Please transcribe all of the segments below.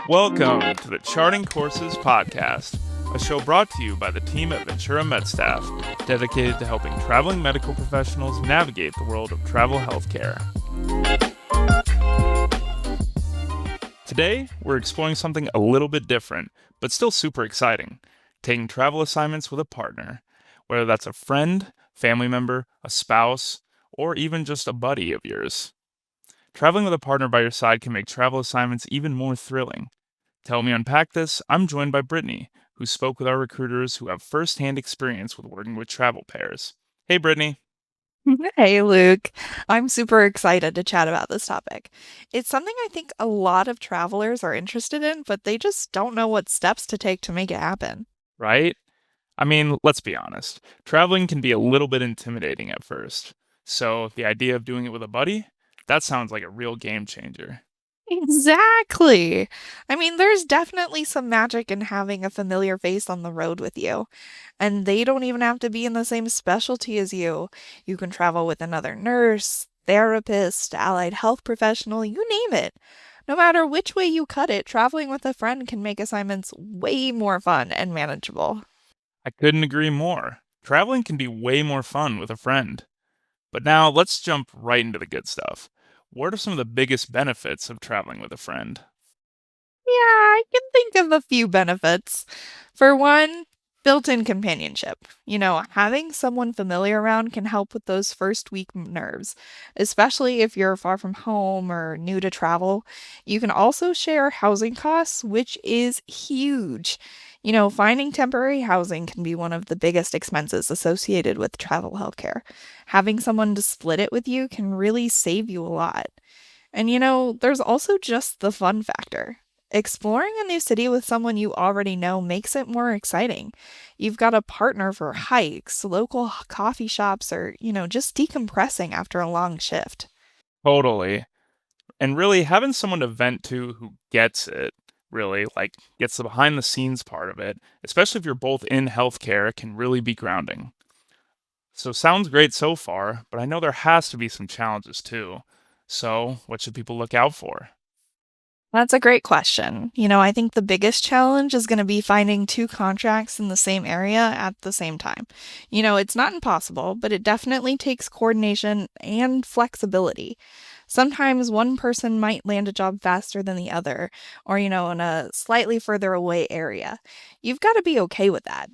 Welcome to the Charting Courses Podcast, a show brought to you by the team at Ventura MedStaff, dedicated to helping traveling medical professionals navigate the world of travel healthcare. Today, we're exploring something a little bit different, but still super exciting: taking travel assignments with a partner, whether that's a friend, family member, a spouse, or even just a buddy of yours. Traveling with a partner by your side can make travel assignments even more thrilling. To help me unpack this, I'm joined by Brittany, who spoke with our recruiters who have firsthand experience with working with travel pairs. Hey, Brittany. Hey, Luke. I'm super excited to chat about this topic. It's something I think a lot of travelers are interested in, but they just don't know what steps to take to make it happen. Right? I mean, let's be honest. Traveling can be a little bit intimidating at first. So, the idea of doing it with a buddy? That sounds like a real game changer. Exactly. I mean, there's definitely some magic in having a familiar face on the road with you. And they don't even have to be in the same specialty as you. You can travel with another nurse, therapist, allied health professional, you name it. No matter which way you cut it, traveling with a friend can make assignments way more fun and manageable. I couldn't agree more. Traveling can be way more fun with a friend. But now, let's jump right into the good stuff. What are some of the biggest benefits of traveling with a friend? Yeah, I can think of a few benefits. For one, built-in companionship. Having someone familiar around can help with those first week nerves, especially if you're far from home or new to travel. You can also share housing costs, which is huge. Finding temporary housing can be one of the biggest expenses associated with travel healthcare. Having someone to split it with you can really save you a lot. And there's also just the fun factor. Exploring a new city with someone you already know makes it more exciting. You've got a partner for hikes, local coffee shops, or, just decompressing after a long shift. Totally. And really, having someone to vent to who gets it, really, like, gets the behind the scenes part of it, especially if you're both in healthcare, can really be grounding. So, sounds great so far, but I know there has to be some challenges too. So, what should people look out for? That's a great question. I think the biggest challenge is going to be finding two contracts in the same area at the same time. It's not impossible, but it definitely takes coordination and flexibility. Sometimes one person might land a job faster than the other, or, in a slightly further away area. You've got to be okay with that.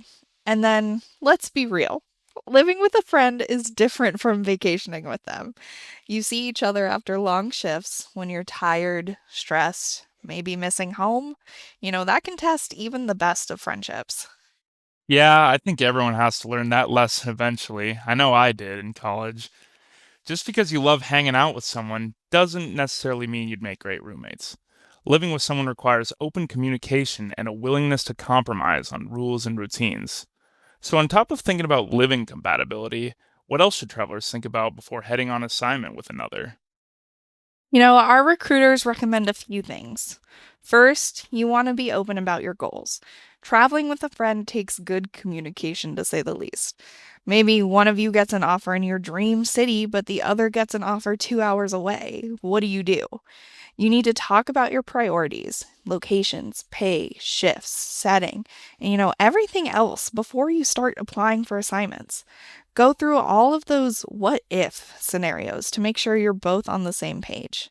And then let's be real. Living with a friend is different from vacationing with them. You see each other after long shifts when you're tired, stressed, maybe missing home. That can test even the best of friendships. Yeah, I think everyone has to learn that lesson eventually. I know I did in college. Just because you love hanging out with someone doesn't necessarily mean you'd make great roommates. Living with someone requires open communication and a willingness to compromise on rules and routines. So, on top of thinking about living compatibility, what else should travelers think about before heading on assignment with another? Our recruiters recommend a few things. First, you want to be open about your goals. Traveling with a friend takes good communication, to say the least. Maybe one of you gets an offer in your dream city, but the other gets an offer 2 hours away. What do? You need to talk about your priorities, locations, pay, shifts, setting, and everything else before you start applying for assignments. Go through all of those what if scenarios to make sure you're both on the same page.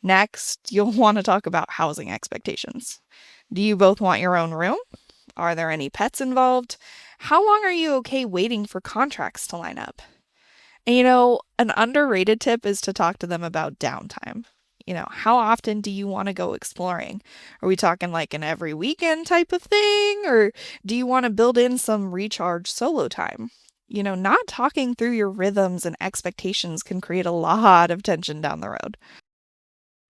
Next, you'll want to talk about housing expectations. Do you both want your own room? Are there any pets involved? How long are you okay waiting for contracts to line up? And an underrated tip is to talk to them about downtime. How often do you want to go exploring? Are we talking like an every weekend type of thing? Or do you want to build in some recharge solo time? Not talking through your rhythms and expectations can create a lot of tension down the road.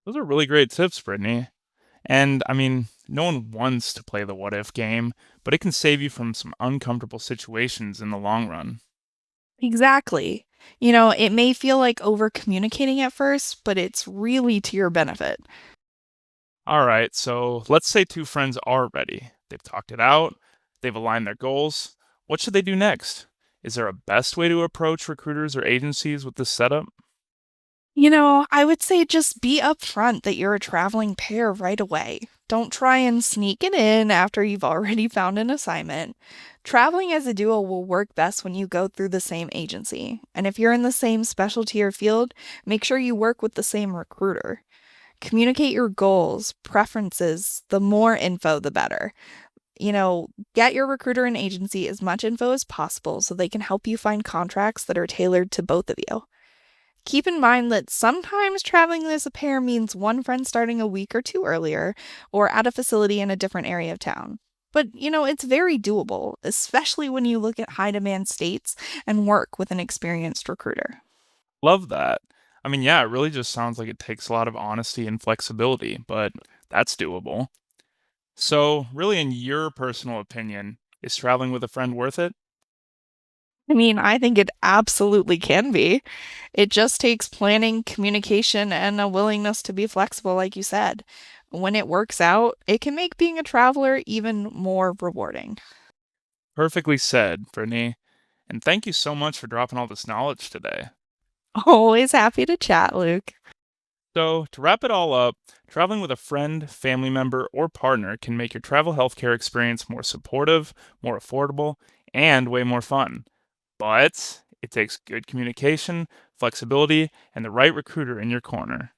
Those are really great tips, Brittany. And I mean, no one wants to play the what if game, but it can save you from some uncomfortable situations in the long run. Exactly. It may feel like over communicating at first, but it's really to your benefit. All right, so let's say two friends are ready. They've talked it out, they've aligned their goals. What should they do next? Is there a best way to approach recruiters or agencies with this setup? I would say just be upfront that you're a traveling pair right away. Don't try and sneak it in after you've already found an assignment. Traveling as a duo will work best when you go through the same agency. And if you're in the same specialty or field, make sure you work with the same recruiter. Communicate your goals, preferences. The more info, the better. Get your recruiter and agency as much info as possible so they can help you find contracts that are tailored to both of you. Keep in mind that sometimes traveling as a pair means one friend starting a week or two earlier or at a facility in a different area of town. But, it's very doable, especially when you look at high demand states and work with an experienced recruiter. Love that. I mean, yeah, it really just sounds like it takes a lot of honesty and flexibility, but that's doable. So, really, in your personal opinion, is traveling with a friend worth it? I think it absolutely can be. It just takes planning, communication, and a willingness to be flexible, like you said. When it works out, it can make being a traveler even more rewarding. Perfectly said, Brittany. And thank you so much for dropping all this knowledge today. Always happy to chat, Luke. So, to wrap it all up, traveling with a friend, family member, or partner can make your travel healthcare experience more supportive, more affordable, and way more fun. But it takes good communication, flexibility, and the right recruiter in your corner.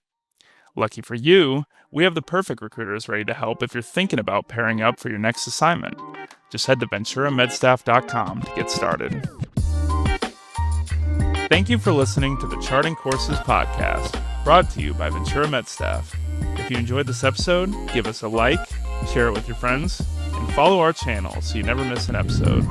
Lucky for you, we have the perfect recruiters ready to help if you're thinking about pairing up for your next assignment. Just head to venturamedstaff.com to get started. Thank you for listening to the Charting Courses podcast, brought to you by Ventura MedStaff. If you enjoyed this episode, give us a like, share it with your friends, and follow our channel so you never miss an episode.